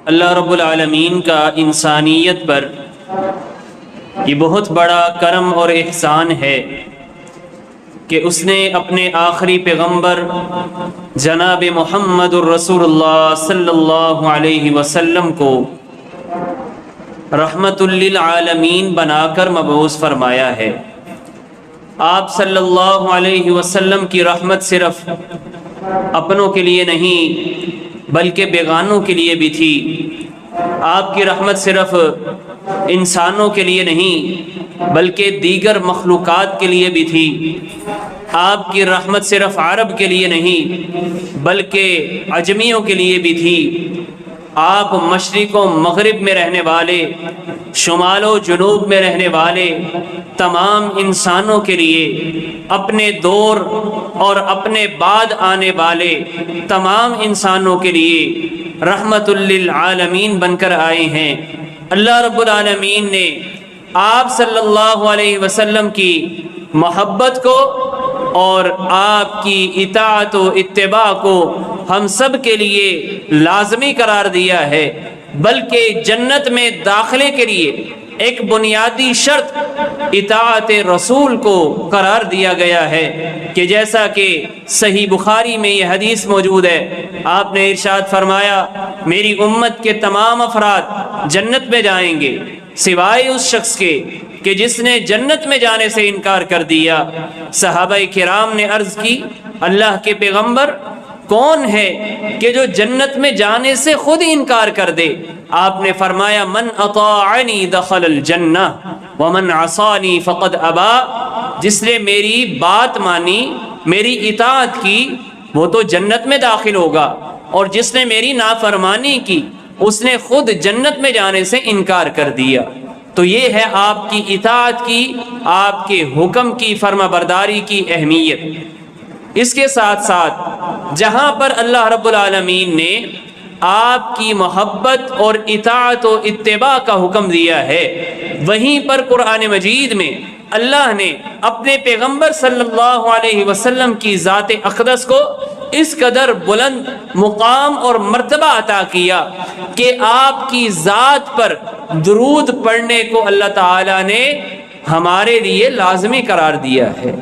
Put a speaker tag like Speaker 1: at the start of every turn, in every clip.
Speaker 1: اللہ رب العالمین کا انسانیت پر یہ بہت بڑا کرم اور احسان ہے کہ اس نے اپنے آخری پیغمبر جناب محمد الرسول اللہ صلی اللہ علیہ وسلم کو رحمت للعالمین بنا کر مبعوث فرمایا ہے۔ آپ صلی اللہ علیہ وسلم کی رحمت صرف اپنوں کے لیے نہیں بلکہ بیگانوں کے لیے بھی تھی۔ آپ کی رحمت صرف انسانوں کے لیے نہیں بلکہ دیگر مخلوقات کے لیے بھی تھی۔ آپ کی رحمت صرف عرب کے لیے نہیں بلکہ عجمیوں کے لیے بھی تھی۔ آپ مشرق و مغرب میں رہنے والے، شمال و جنوب میں رہنے والے تمام انسانوں کے لیے، اپنے دور اور اپنے بعد آنے والے تمام انسانوں کے لیے رحمت للعالمین بن کر آئے ہیں۔ اللہ رب العالمین نے آپ صلی اللہ علیہ وسلم کی محبت کو اور آپ کی اطاعت و اتباع کو ہم سب کے لیے لازمی قرار دیا ہے، بلکہ جنت میں داخلے کے لیے ایک بنیادی شرط اطاعت رسول کو قرار دیا گیا ہے کہ جیسا کہ صحیح بخاری میں یہ حدیث موجود ہے، آپ نے ارشاد فرمایا میری امت کے تمام افراد جنت میں جائیں گے سوائے اس شخص کے کہ جس نے جنت میں جانے سے انکار کر دیا۔ صحابہ کرام نے عرض کی اللہ کے پیغمبر کون ہے کہ جو جنت میں جانے سے خود انکار کر دے؟ آپ نے فرمایا من اطاعنی دخل الجنہ ومن عصانی فقد ابا، جس نے میری بات مانی، میری اطاعت کی، وہ تو جنت میں داخل ہوگا، اور جس نے میری نافرمانی کی اس نے خود جنت میں جانے سے انکار کر دیا۔ تو یہ ہے آپ کی اطاعت کی، آپ کے حکم کی فرما برداری کی اہمیت۔ اس کے ساتھ ساتھ جہاں پر اللہ رب العالمین نے آپ کی محبت اور اطاعت و اتباع کا حکم دیا ہے، وہیں پر قرآن مجید میں اللہ نے اپنے پیغمبر صلی اللہ علیہ وسلم کی ذات اقدس کو اس قدر بلند مقام اور مرتبہ عطا کیا کہ آپ کی ذات پر درود پڑھنے کو اللہ تعالیٰ نے ہمارے لیے لازمی قرار دیا ہے۔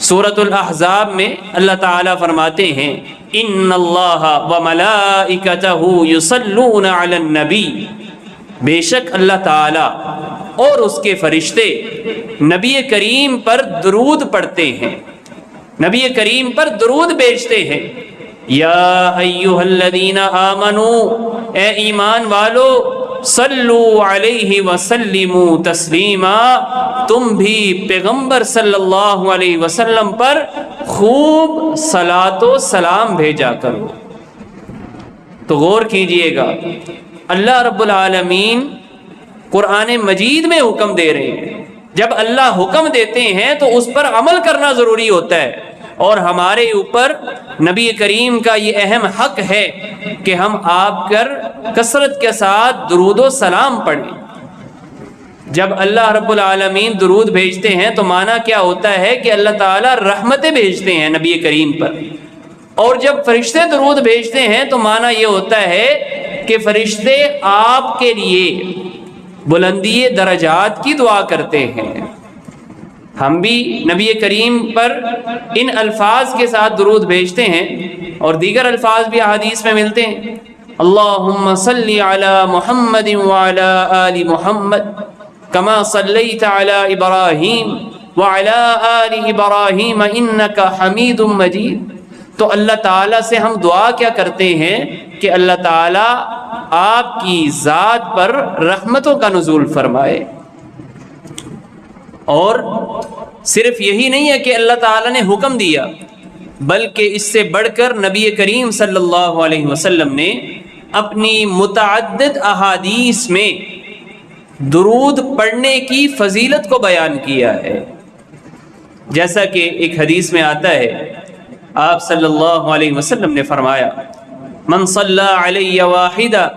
Speaker 1: سورۃ الاحزاب میں اللہ تعالیٰ فرماتے ہیں ان اللہ وملائکتہ یصلون علی النبی، بے شک اللہ تعالیٰ اور اس کے فرشتے نبی کریم پر درود پڑھتے ہیں، نبی کریم پر درود بھیجتے ہیں۔ یا ایھا الذین آمنوا، اے ایمان والو، صلو علیہ وسلموا تسلیما، تم بھی پیغمبر صلی اللہ علیہ وسلم پر خوب صلاۃ و سلام بھیجا کرو۔ تو غور کیجئے گا اللہ رب العالمین قرآن مجید میں حکم دے رہے ہیں، جب اللہ حکم دیتے ہیں تو اس پر عمل کرنا ضروری ہوتا ہے، اور ہمارے اوپر نبی کریم کا یہ اہم حق ہے کہ ہم آپ پر کثرت کے ساتھ درود و سلام پڑھیں۔ جب اللہ رب العالمین درود بھیجتے ہیں تو معنی کیا ہوتا ہے کہ اللہ تعالیٰ رحمتیں بھیجتے ہیں نبی کریم پر، اور جب فرشتے درود بھیجتے ہیں تو معنی یہ ہوتا ہے کہ فرشتے آپ کے لیے بلندی درجات کی دعا کرتے ہیں۔ ہم بھی نبی کریم پر ان الفاظ کے ساتھ درود بھیجتے ہیں، اور دیگر الفاظ بھی احادیث میں ملتے ہیں، اللہم صلی علی محمد وعلی آل محمد کما صلیت علی ابراہیم وعلی آل ابراہیم انک حمید مجید۔ تو اللہ تعالیٰ سے ہم دعا کیا کرتے ہیں کہ اللہ تعالیٰ آپ کی ذات پر رحمتوں کا نزول فرمائے۔ اور صرف یہی نہیں ہے کہ اللہ تعالیٰ نے حکم دیا، بلکہ اس سے بڑھ کر نبی کریم صلی اللہ علیہ وسلم نے اپنی متعدد احادیث میں درود پڑھنے کی فضیلت کو بیان کیا ہے۔ جیسا کہ ایک حدیث میں آتا ہے، آپ صلی اللہ علیہ وسلم نے فرمایا من صلی علی واحدہ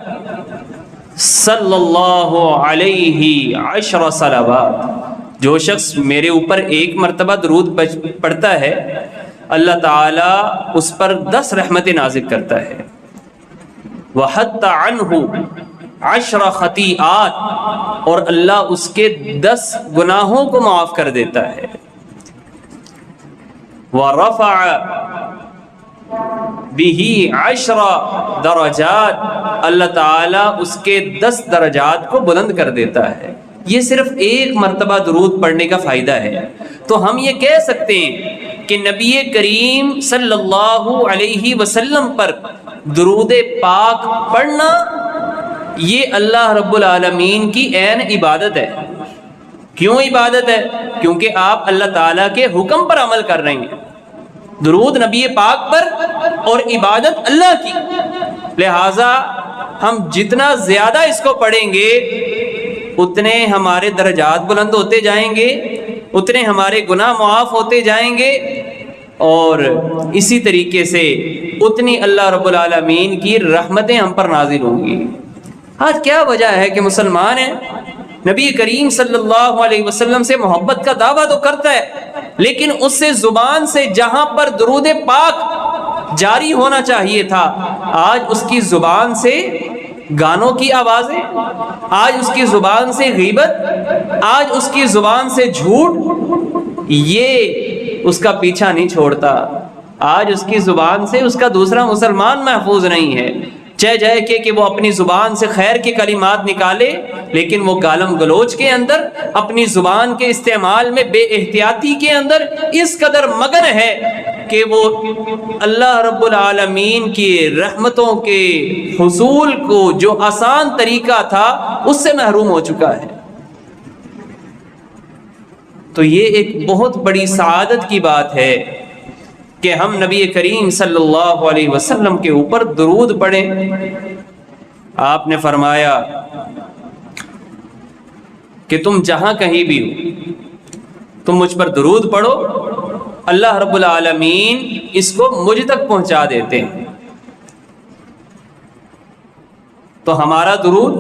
Speaker 1: صلی اللہ علیہ 10 صلوات، جو شخص میرے اوپر ایک مرتبہ درود پڑھتا ہے اللہ تعالیٰ اس پر 10 رحمتیں نازل کرتا ہے۔ وحط عنہ 10 خطیئات، اور اللہ اس کے 10 گناہوں کو معاف کر دیتا ہے. ورفع به 10 درجات، اللہ تعالیٰ اس کے 10 درجات کو بلند کر دیتا ہے. یہ صرف ایک مرتبہ درود پڑھنے کا فائدہ ہے. تو ہم یہ کہہ سکتے ہیں کہ نبی کریم صلی اللہ علیہ وسلم پر درود پاک پڑھنا یہ اللہ رب العالمین کی عین عبادت ہے. کیوں عبادت ہے؟ کیونکہ آپ اللہ تعالیٰ کے حکم پر عمل کر رہے ہیں. درود نبی پاک پر اور عبادت اللہ کی، لہٰذا ہم جتنا زیادہ اس کو پڑھیں گے اتنے ہمارے درجات بلند ہوتے جائیں گے، اتنے ہمارے گناہ معاف ہوتے جائیں گے، اور اسی طریقے سے اتنی اللہ رب العالمین کی رحمتیں ہم پر نازل ہوں گی. آج کیا وجہ ہے کہ مسلمان ہیں، نبی کریم صلی اللہ علیہ وسلم سے محبت کا دعویٰ تو کرتا ہے، لیکن اس سے زبان سے جہاں پر درود پاک جاری ہونا چاہیے تھا، آج اس کی زبان سے گانوں کی آوازیں، آج اس کی زبان سے غیبت، آج اس کی زبان سے جھوٹ، یہ اس کا پیچھا نہیں چھوڑتا. آج اس کی زبان سے اس کا دوسرا مسلمان محفوظ نہیں ہے. چاہے کہ وہ اپنی زبان سے خیر کے کلمات نکالے، لیکن وہ گالم گلوچ کے اندر، اپنی زبان کے استعمال میں بے احتیاطی کے اندر اس قدر مگن ہے کہ وہ اللہ رب العالمین کی رحمتوں کے حصول کو جو آسان طریقہ تھا اس سے محروم ہو چکا ہے. تو یہ ایک بہت بڑی سعادت کی بات ہے کہ ہم نبی کریم صلی اللہ علیہ وسلم کے اوپر درود پڑھیں. آپ نے فرمایا کہ تم جہاں کہیں بھی ہو تم مجھ پر درود پڑھو، اللہ رب العالمین اس کو مجھ تک پہنچا دیتے ہیں. تو ہمارا درود،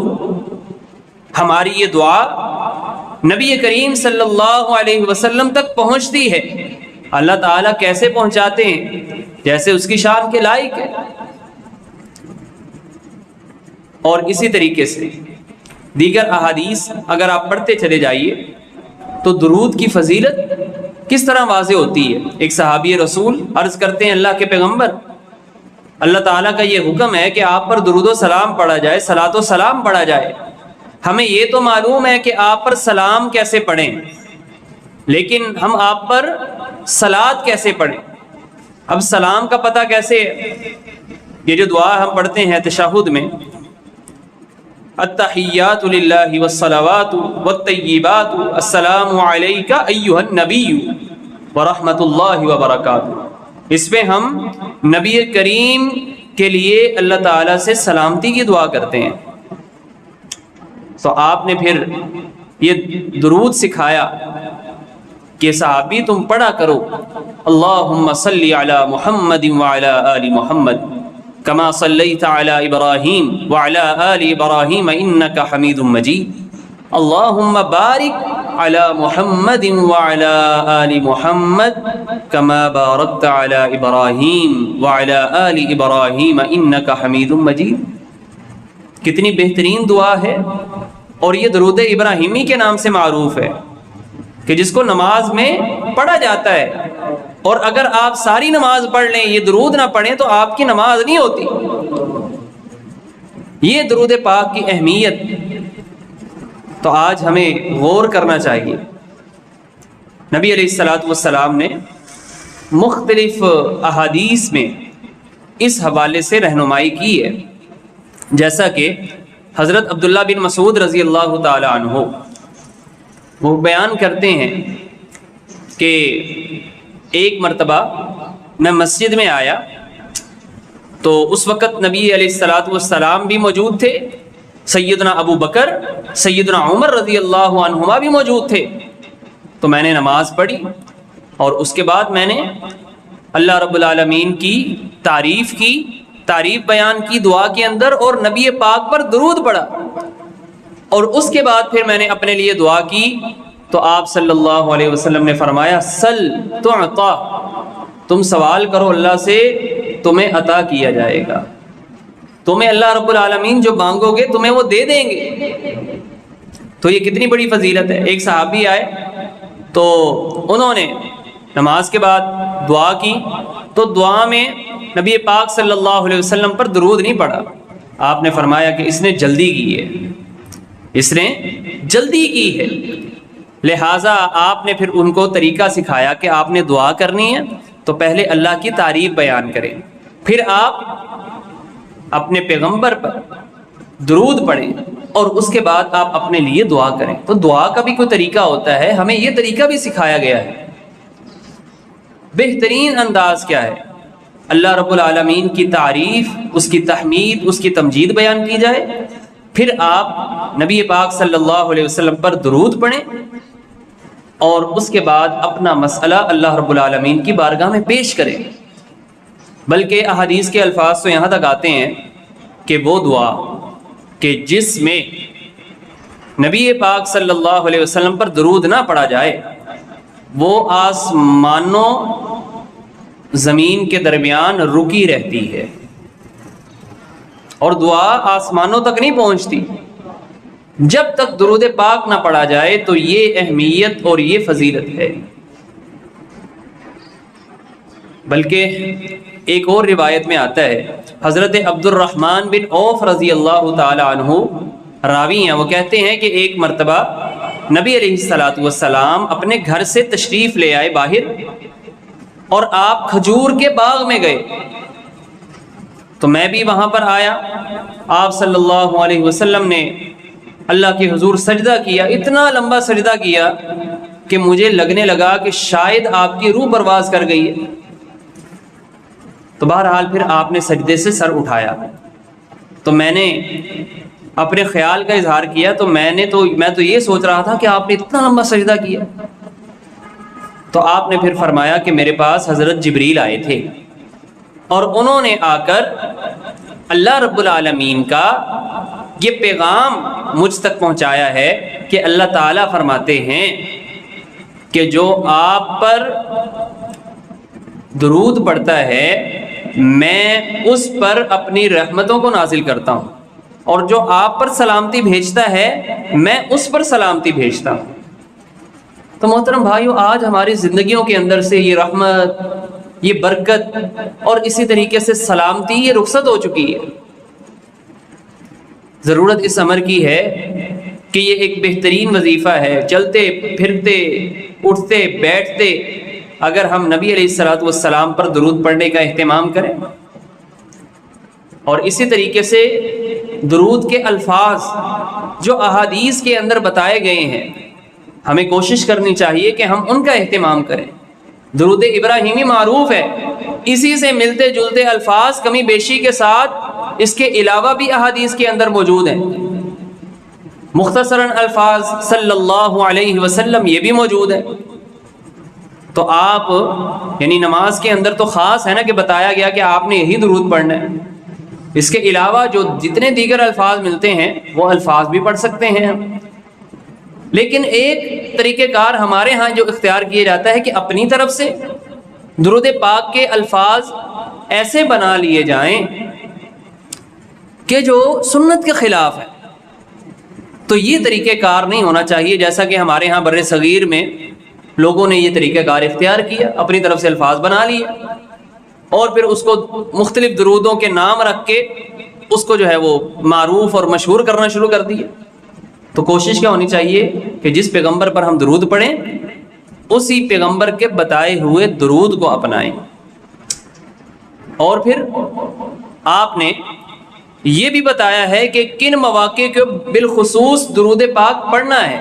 Speaker 1: ہماری یہ دعا نبی کریم صلی اللہ علیہ وسلم تک پہنچتی ہے. اللہ تعالیٰ کیسے پہنچاتے ہیں؟ جیسے اس کی شان کے لائق ہے. اور اسی طریقے سے دیگر احادیث اگر آپ پڑھتے چلے جائیے تو درود کی فضیلت کس طرح واضح ہوتی ہے. ایک صحابی رسول عرض کرتے ہیں اللہ کے پیغمبر، اللہ تعالیٰ کا یہ حکم ہے کہ آپ پر درود و سلام پڑھا جائے، صلاۃ و سلام پڑھا جائے. ہمیں یہ تو معلوم ہے کہ آپ پر سلام کیسے پڑھیں، لیکن ہم آپ پر صلاۃ کیسے پڑھیں؟ اب سلام کا پتہ کیسے ہے؟ یہ جو دعا ہم پڑھتے ہیں تشہد میں، التحیات للہ والصلوات والطیبات السلام علیک ایھا النبی ورحمۃ اللہ وبرکاتہ، اس میں ہم نبی کریم کے لیے اللہ تعالیٰ سے سلامتی کی دعا کرتے ہیں. تو آپ نے پھر یہ درود سکھایا کہ صحابی تم پڑھا کرو اللہم صلی علی محمد وعلی آل محمد کما صلیت علی ابراہیم وعلی آل ابراہیم انک حمید مجید، اللہم بارک علی محمد وعلی آل محمد کما بارکت علی ابراہیم وعلی آل ابراہیم انک حمید مجید. کتنی بہترین دعا ہے، اور یہ درود ابراہیمی کے نام سے معروف ہے کہ جس کو نماز میں پڑھا جاتا ہے. اور اگر آپ ساری نماز پڑھ لیں یہ درود نہ پڑھیں تو آپ کی نماز نہیں ہوتی. یہ درود پاک کی اہمیت تو آج ہمیں غور کرنا چاہیے. نبی علیہ الصلوۃ والسلام نے مختلف احادیث میں اس حوالے سے رہنمائی کی ہے، جیسا کہ حضرت عبداللہ بن مسعود رضی اللہ تعالی عنہ وہ بیان کرتے ہیں کہ ایک مرتبہ میں مسجد میں آیا تو اس وقت نبی علیہ الصلوۃ والسلام بھی موجود تھے، سیدنا ابو بکر، سیدنا عمر رضی اللہ عنہما بھی موجود تھے. تو میں نے نماز پڑھی اور اس کے بعد میں نے اللہ رب العالمین کی تعریف بیان کی دعا کے اندر، اور نبی پاک پر درود پڑھا. اور اس کے بعد پھر میں نے اپنے لیے دعا کی تو آپ صلی اللہ علیہ وسلم نے فرمایا سل تعطا، تم سوال کرو اللہ سے تمہیں عطا کیا جائے گا. تمہیں اللہ رب العالمین جو مانگو گے تمہیں وہ دے دیں گے۔ تو یہ کتنی بڑی فضیلت ہے۔ ایک صحابی آئے تو انہوں نے نماز کے بعد دعا کی، تو دعا میں نبی پاک صلی اللہ علیہ وسلم پر درود نہیں پڑھا۔ آپ نے فرمایا کہ اس نے جلدی کی ہے، اس نے جلدی کی ہے۔ لہٰذا آپ نے پھر ان کو طریقہ سکھایا کہ آپ نے دعا کرنی ہے تو پہلے اللہ کی تعریف بیان کریں، پھر آپ اپنے پیغمبر پر درود پڑھیں اور اس کے بعد آپ اپنے لیے دعا کریں۔ تو دعا کا بھی کوئی طریقہ ہوتا ہے، ہمیں یہ طریقہ بھی سکھایا گیا ہے۔ بہترین انداز کیا ہے؟ اللہ رب العالمین کی تعریف، اس کی تحمید، اس کی تمجید بیان کی جائے، پھر آپ نبی پاک صلی اللہ علیہ وسلم پر درود پڑھیں اور اس کے بعد اپنا مسئلہ اللہ رب العالمین کی بارگاہ میں پیش کریں۔ بلکہ احادیث کے الفاظ تو یہاں تک آتے ہیں کہ وہ دعا کہ جس میں نبی پاک صلی اللہ علیہ وسلم پر درود نہ پڑھا جائے وہ آسمانوں زمین کے درمیان رکی رہتی ہے، اور دعا آسمانوں تک نہیں پہنچتی جب تک درود پاک نہ پڑھا جائے۔ تو یہ اہمیت اور یہ فضیلت ہے۔ بلکہ ایک اور روایت میں آتا ہے، حضرت عبد الرحمن بن عوف رضی اللہ تعالی عنہ راوی ہیں، وہ کہتے ہیں کہ ایک مرتبہ نبی علیہ الصلوۃ والسلام اپنے گھر سے تشریف لے آئے باہر، اور آپ کھجور کے باغ میں گئے، تو میں بھی وہاں پر آیا۔ آپ صلی اللہ علیہ وسلم نے اللہ کے حضور سجدہ کیا، اتنا لمبا سجدہ کیا کہ مجھے لگنے لگا کہ شاید آپ کی روح پرواز کر گئی ہے۔ تو بہرحال پھر آپ نے سجدے سے سر اٹھایا، تو میں نے اپنے خیال کا اظہار کیا، تو میں تو یہ سوچ رہا تھا کہ آپ نے اتنا لمبا سجدہ کیا۔ تو آپ نے پھر فرمایا کہ میرے پاس حضرت جبریل آئے تھے اور انہوں نے آ کر اللہ رب العالمین کا یہ پیغام مجھ تک پہنچایا ہے کہ اللہ تعالیٰ فرماتے ہیں کہ جو آپ پر درود پڑھتا ہے میں اس پر اپنی رحمتوں کو نازل کرتا ہوں، اور جو آپ پر سلامتی بھیجتا ہے میں اس پر سلامتی بھیجتا ہوں۔ تو محترم بھائیو، آج ہماری زندگیوں کے اندر سے یہ رحمت، یہ برکت اور اسی طریقے سے سلامتی یہ رخصت ہو چکی ہے۔ ضرورت اس امر کی ہے کہ یہ ایک بہترین وظیفہ ہے، چلتے پھرتے اٹھتے بیٹھتے اگر ہم نبی علیہ الصلوۃ والسلام پر درود پڑھنے کا اہتمام کریں، اور اسی طریقے سے درود کے الفاظ جو احادیث کے اندر بتائے گئے ہیں ہمیں کوشش کرنی چاہیے کہ ہم ان کا اہتمام کریں۔ درود ابراہیمی معروف ہے، اسی سے ملتے جلتے الفاظ کمی بیشی کے ساتھ اس کے علاوہ بھی احادیث کے اندر موجود ہیں۔ مختصراً الفاظ صلی اللہ علیہ وسلم یہ بھی موجود ہے۔ تو آپ یعنی نماز کے اندر تو خاص ہے نا کہ بتایا گیا کہ آپ نے یہی درود پڑھنا ہے، اس کے علاوہ جو جتنے دیگر الفاظ ملتے ہیں وہ الفاظ بھی پڑھ سکتے ہیں ہم۔ لیکن ایک طریقہ کار ہمارے ہاں جو اختیار کیا جاتا ہے کہ اپنی طرف سے درود پاک کے الفاظ ایسے بنا لیے جائیں کہ جو سنت کے خلاف ہے، تو یہ طریقہ کار نہیں ہونا چاہیے، جیسا کہ ہمارے ہاں بر صغیر میں لوگوں نے یہ طریقہ کار اختیار کیا، اپنی طرف سے الفاظ بنا لیے اور پھر اس کو مختلف درودوں کے نام رکھ کے اس کو جو ہے وہ معروف اور مشہور کرنا شروع کر دیا۔ تو کوشش کیا ہونی چاہیے کہ جس پیغمبر پر ہم درود پڑھیں اسی پیغمبر کے بتائے ہوئے درود کو اپنائیں۔ اور پھر آپ نے یہ بھی بتایا ہے کہ کن مواقع کے بالخصوص درود پاک پڑھنا ہے،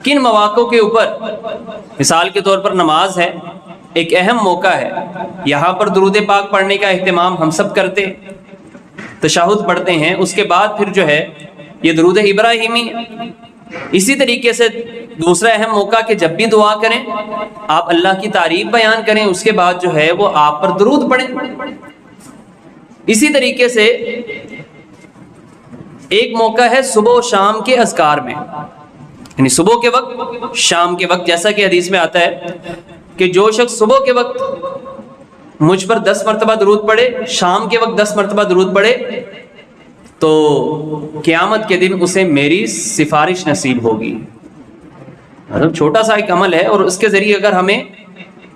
Speaker 1: کن مواقع کے اوپر۔ مثال کے طور پر نماز ہے، ایک اہم موقع ہے، یہاں پر درود پاک پڑھنے کا اہتمام ہم سب کرتے، تشہد پڑھتے ہیں، اس کے بعد پھر جو ہے یہ درود ابراہیمی ہے۔ اسی طریقے سے دوسرا اہم موقع کہ جب بھی دعا کریں آپ اللہ کی تعریف بیان کریں، اس کے بعد جو ہے وہ آپ پر درود پڑھیں۔ اسی طریقے سے ایک موقع ہے صبح و شام کے اذکار میں، یعنی صبح کے وقت شام کے وقت، جیسا کہ حدیث میں آتا ہے کہ جو شخص صبح کے وقت مجھ پر 10 مرتبہ درود پڑھے، شام کے وقت 10 مرتبہ درود پڑھے، تو قیامت کے دن اسے میری سفارش نصیب ہوگی. مطلب چھوٹا سا ایک عمل ہے اور اس کے ذریعے اگر ہمیں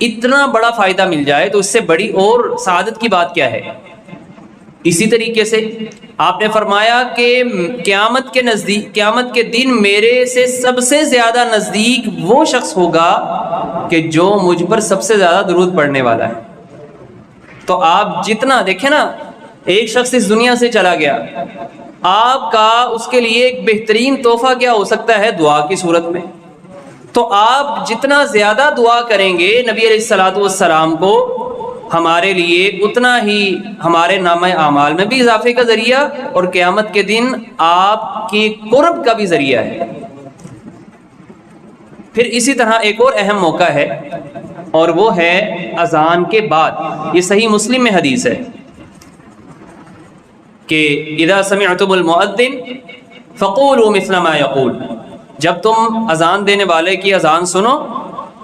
Speaker 1: اتنا بڑا فائدہ مل جائے تو اس سے بڑی اور سعادت کی بات کیا ہے. اسی طریقے سے آپ نے فرمایا کہ قیامت کے دن میرے سے سب سے زیادہ نزدیک وہ شخص ہوگا کہ جو مجھ پر سب سے زیادہ درود پڑھنے والا ہے. تو آپ جتنا دیکھیں نا، ایک شخص اس دنیا سے چلا گیا، آپ کا اس کے لیے ایک بہترین تحفہ کیا ہو سکتا ہے؟ دعا کی صورت میں. تو آپ جتنا زیادہ دعا کریں گے نبی علیہ الصلوۃ والسلام کو، ہمارے لیے اتنا ہی ہمارے نامہ اعمال میں بھی اضافے کا ذریعہ اور قیامت کے دن آپ کی قرب کا بھی ذریعہ ہے. پھر اسی طرح ایک اور اہم موقع ہے اور وہ ہے اذان کے بعد. یہ صحیح مسلم میں حدیث ہے کہ اذا سمعتم المؤذن فقولوا مثل ما يقول. جب تم اذان دینے والے کی اذان سنو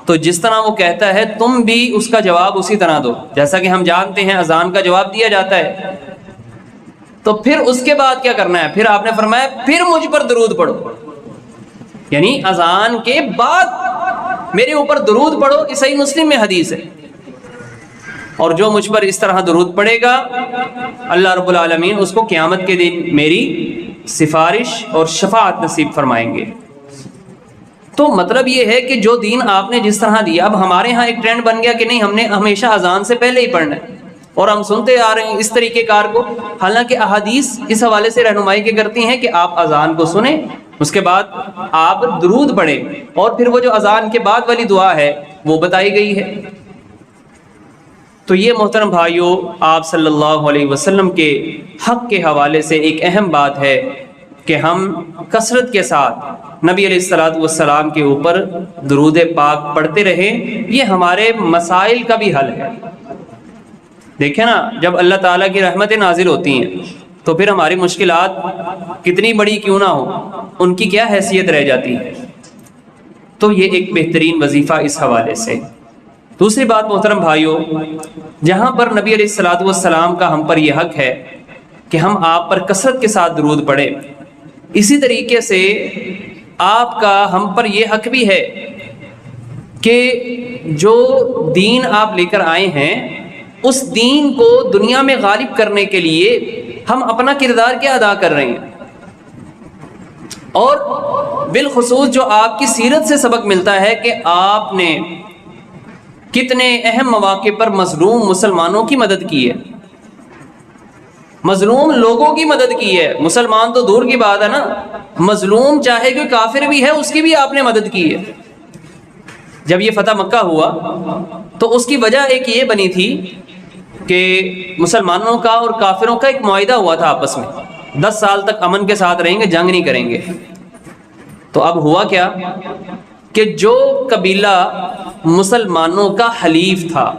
Speaker 1: تو جس طرح وہ کہتا ہے تم بھی اس کا جواب اسی طرح دو، جیسا کہ ہم جانتے ہیں اذان کا جواب دیا جاتا ہے. تو پھر اس کے بعد کیا کرنا ہے؟ پھر آپ نے فرمایا پھر مجھ پر درود پڑھو، یعنی اذان کے بعد میرے اوپر درود پڑھو. یہ صحیح مسلم میں حدیث ہے. اور جو مجھ پر اس طرح درود پڑھے گا اللہ رب العالمین اس کو قیامت کے دن میری سفارش اور شفاعت نصیب فرمائیں گے. تو مطلب یہ ہے کہ جو دین آپ نے جس طرح دیا، اب ہمارے ہاں ایک ٹرینڈ بن گیا کہ نہیں، ہم نے ہمیشہ اذان سے پہلے ہی پڑھنا ہے اور ہم سنتے آ رہے ہیں اس طریقے کار کو. حالانکہ احادیث اس حوالے سے رہنمائی کی کرتی ہیں کہ آپ اذان کو سنیں، اس کے بعد آپ درود پڑھیں اور پھر وہ جو اذان کے بعد والی دعا ہے وہ بتائی گئی ہے. تو یہ محترم بھائیوں، آپ صلی اللہ علیہ وسلم کے حق کے حوالے سے ایک اہم بات ہے کہ ہم کثرت کے ساتھ نبی علیہ الصلوۃ والسلام کے اوپر درود پاک پڑھتے رہیں. یہ ہمارے مسائل کا بھی حل ہے. دیکھیں نا، جب اللہ تعالیٰ کی رحمتیں نازل ہوتی ہیں تو پھر ہماری مشکلات کتنی بڑی کیوں نہ ہو، ان کی کیا حیثیت رہ جاتی ہے. تو یہ ایک بہترین وظیفہ اس حوالے سے. دوسری بات محترم بھائیوں، جہاں پر نبی علیہ الصلوۃ والسلام کا ہم پر یہ حق ہے کہ ہم آپ پر کثرت کے ساتھ درود پڑھیں، اسی طریقے سے آپ کا ہم پر یہ حق بھی ہے کہ جو دین آپ لے کر آئے ہیں اس دین کو دنیا میں غالب کرنے کے لیے ہم اپنا کردار کیا ادا کر رہے ہیں. اور بالخصوص جو آپ کی سیرت سے سبق ملتا ہے کہ آپ نے کتنے اہم مواقع پر مظلوم مسلمانوں کی مدد کی ہے، مظلوم لوگوں کی مدد کی ہے. مسلمان تو دور کی بات ہے نا، مظلوم چاہے کوئی کافر بھی ہے اس کی بھی آپ نے مدد کی ہے. جب یہ فتح مکہ ہوا تو اس کی وجہ ایک یہ بنی تھی کہ مسلمانوں کا اور کافروں کا ایک معاہدہ ہوا تھا آپس میں، 10 سال تک امن کے ساتھ رہیں گے، جنگ نہیں کریں گے. تو اب ہوا کیا کہ جو قبیلہ مسلمانوں کا حلیف تھا،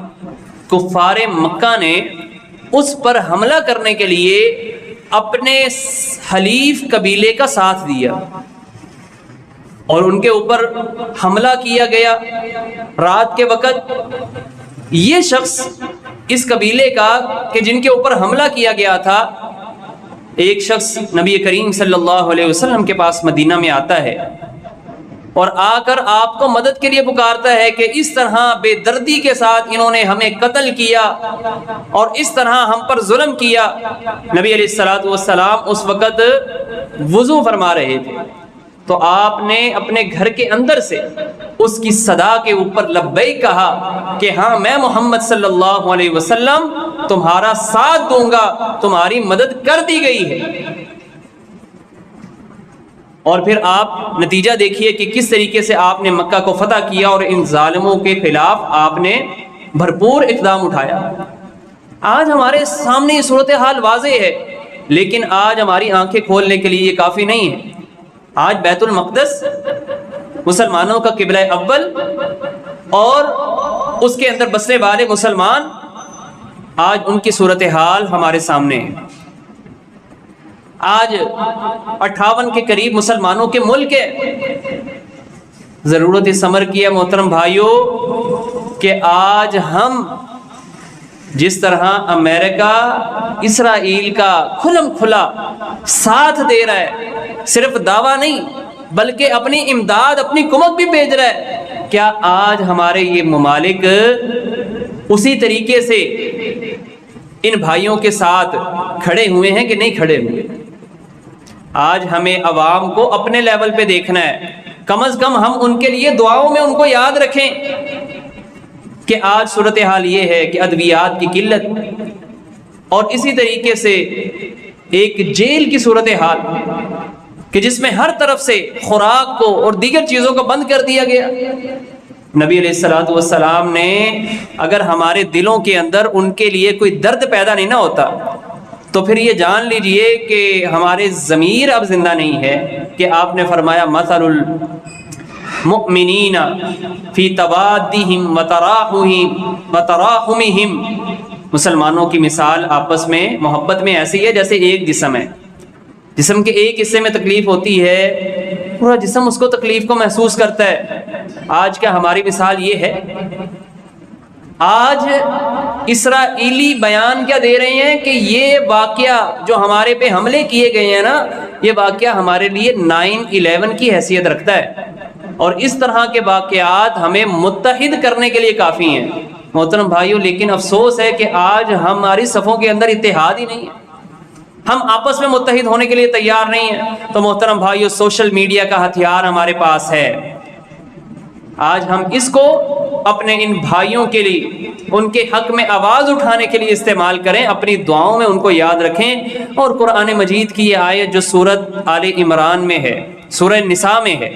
Speaker 1: کفار مکہ نے اس پر حملہ کرنے کے لیے اپنے حلیف قبیلے کا ساتھ دیا اور ان کے اوپر حملہ کیا گیا رات کے وقت. یہ شخص اس قبیلے کا کہ جن کے اوپر حملہ کیا گیا تھا، ایک شخص نبی کریم صلی اللہ علیہ وسلم کے پاس مدینہ میں آتا ہے اور آ کر آپ کو مدد کے لیے پکارتا ہے کہ اس طرح بے دردی کے ساتھ انہوں نے ہمیں قتل کیا اور اس طرح ہم پر ظلم کیا. نبی علیہ الصلوۃ والسلام اس وقت وضو فرما رہے تھے تو آپ نے اپنے گھر کے اندر سے اس کی صدا کے اوپر لبیک کہا کہ ہاں میں محمد صلی اللہ علیہ وسلم تمہارا ساتھ دوں گا، تمہاری مدد کر دی گئی ہے. اور پھر آپ نتیجہ دیکھیے کہ کس طریقے سے آپ نے مکہ کو فتح کیا اور ان ظالموں کے خلاف آپ نے بھرپور اقدام اٹھایا. آج ہمارے سامنے یہ صورتحال واضح ہے، لیکن آج ہماری آنکھیں کھولنے کے لیے یہ کافی نہیں ہے. آج بیت المقدس مسلمانوں کا قبلہ اول اور اس کے اندر بسنے والے مسلمان، آج ان کی صورتحال ہمارے سامنے ہے. آج 58 کے قریب مسلمانوں کے ملک ہے. ضرورت اس امر کی ہے محترم بھائیوں کہ آج ہم جس طرح امریکہ اسرائیل کا کھلم کھلا ساتھ دے رہا ہے، صرف دعویٰ نہیں بلکہ اپنی امداد، اپنی کمک بھی بھیج رہا ہے، کیا آج ہمارے یہ ممالک اسی طریقے سے ان بھائیوں کے ساتھ کھڑے ہوئے ہیں کہ نہیں کھڑے ہوئے؟ آج ہمیں عوام کو اپنے لیول پہ دیکھنا ہے، کم از کم ہم ان کے لیے دعاؤں میں ان کو یاد رکھیں کہ آج صورتحال یہ ہے کہ ادویات کی قلت، اور اسی طریقے سے ایک جیل کی صورتحال کہ جس میں ہر طرف سے خوراک کو اور دیگر چیزوں کو بند کر دیا گیا۔ نبی علیہ الصلوۃ والسلام نے اگر ہمارے دلوں کے اندر ان کے لیے کوئی درد پیدا نہیں نہ ہوتا تو پھر یہ جان لیجئے کہ ہمارے ضمیر اب زندہ نہیں ہے، کہ آپ نے فرمایا مثل المؤمنین فی توادہم وتراحمہم، مسلمانوں کی مثال آپس میں محبت میں ایسی ہے جیسے ایک جسم ہے، جسم کے ایک حصے میں تکلیف ہوتی ہے پورا جسم اس کو تکلیف کو محسوس کرتا ہے۔ آج کیا ہماری مثال یہ ہے؟ آج اسرائیلی بیان کیا دے رہے ہیں کہ یہ واقعہ جو ہمارے پہ حملے کیے گئے ہیں نا، یہ واقعہ ہمارے لیے 9/11 کی حیثیت رکھتا ہے، اور اس طرح کے واقعات ہمیں متحد کرنے کے لیے کافی ہیں محترم بھائیوں۔ لیکن افسوس ہے کہ آج ہماری صفوں کے اندر اتحاد ہی نہیں ہے، ہم آپس میں متحد ہونے کے لیے تیار نہیں ہیں۔ تو محترم بھائیوں، سوشل میڈیا کا ہتھیار ہمارے پاس ہے، آج ہم اس کو اپنے ان بھائیوں کے لیے، ان کے حق میں آواز اٹھانے کے لیے استعمال کریں، اپنی دعاؤں میں ان کو یاد رکھیں۔ اور قرآن مجید کی یہ آیت جو سورۃ آل عمران میں ہے، سورہ نساء میں ہے،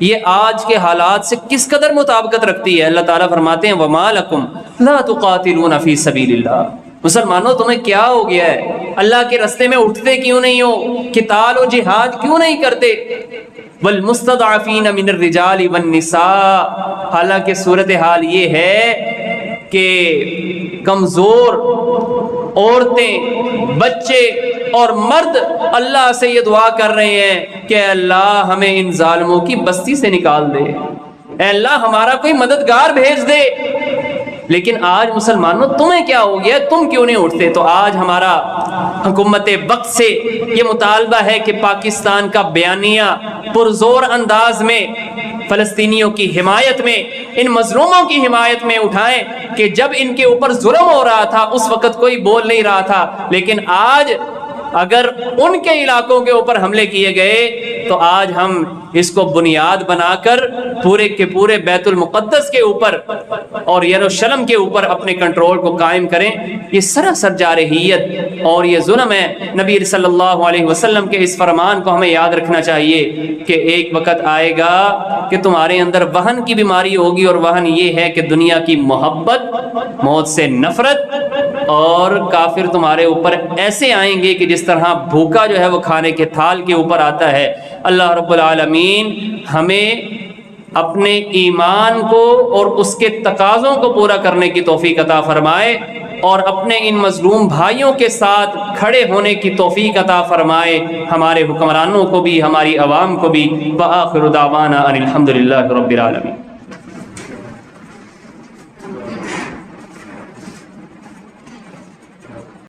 Speaker 1: یہ آج کے حالات سے کس قدر مطابقت رکھتی ہے۔ اللہ تعالیٰ فرماتے ہیں وَمَا لَكُمْ لَا تُقَاتِلُونَ فِي سَبِيلِ اللَّهِ، مسلمانوں تمہیں کیا ہو گیا ہے؟ اللہ کے راستے میں اٹھتے کیوں نہیں ہو؟ قتال و جہاد کیوں نہیں کرتے؟ وَالْمُسْتَضْعَفِينَ مِنَ الرِّجَالِ وَالنِّسَاءِ، حالانکہ صورتحال یہ ہے کہ کمزور عورتیں، بچے اور مرد اللہ سے یہ دعا کر رہے ہیں کہ اللہ ہمیں ان ظالموں کی بستی سے نکال دے، اے اللہ ہمارا کوئی مددگار بھیج دے۔ لیکن آج مسلمانوں تمہیں کیا ہو گیا، تم کیوں نہیں اٹھتے؟ تو آج ہمارا حکومت وقت سے یہ مطالبہ ہے کہ پاکستان کا بیانیہ پرزور انداز میں فلسطینیوں کی حمایت میں، ان مظلوموں کی حمایت میں اٹھائیں کہ جب ان کے اوپر ظلم ہو رہا تھا اس وقت کوئی بول نہیں رہا تھا، لیکن آج اگر ان کے علاقوں کے اوپر حملے کیے گئے تو آج ہم اس کو بنیاد بنا کر پورے کے پورے بیت المقدس کے اوپر اور یروشلم کے اوپر اپنے کنٹرول کو قائم کریں۔ یہ سراسر جارحیت اور یہ ظلم ہے۔ نبی صلی اللہ علیہ وسلم کے اس فرمان کو ہمیں یاد رکھنا چاہیے کہ ایک وقت آئے گا کہ تمہارے اندر وہن کی بیماری ہوگی، اور وہن یہ ہے کہ دنیا کی محبت، موت سے نفرت، اور کافر تمہارے اوپر ایسے آئیں گے کہ جس طرح بھوکا جو ہے وہ کھانے کے تھال کے اوپر آتا ہے۔ اللہ رب العالمین ہمیں اپنے ایمان کو اور اس کے تقاضوں کو پورا کرنے کی توفیق عطا فرمائے، اور اپنے ان مظلوم بھائیوں کے ساتھ کھڑے ہونے کی توفیق عطا فرمائے، ہمارے حکمرانوں کو بھی، ہماری عوام کو بھی۔ وآخر دعوانا ان الحمد للہ رب العالمین۔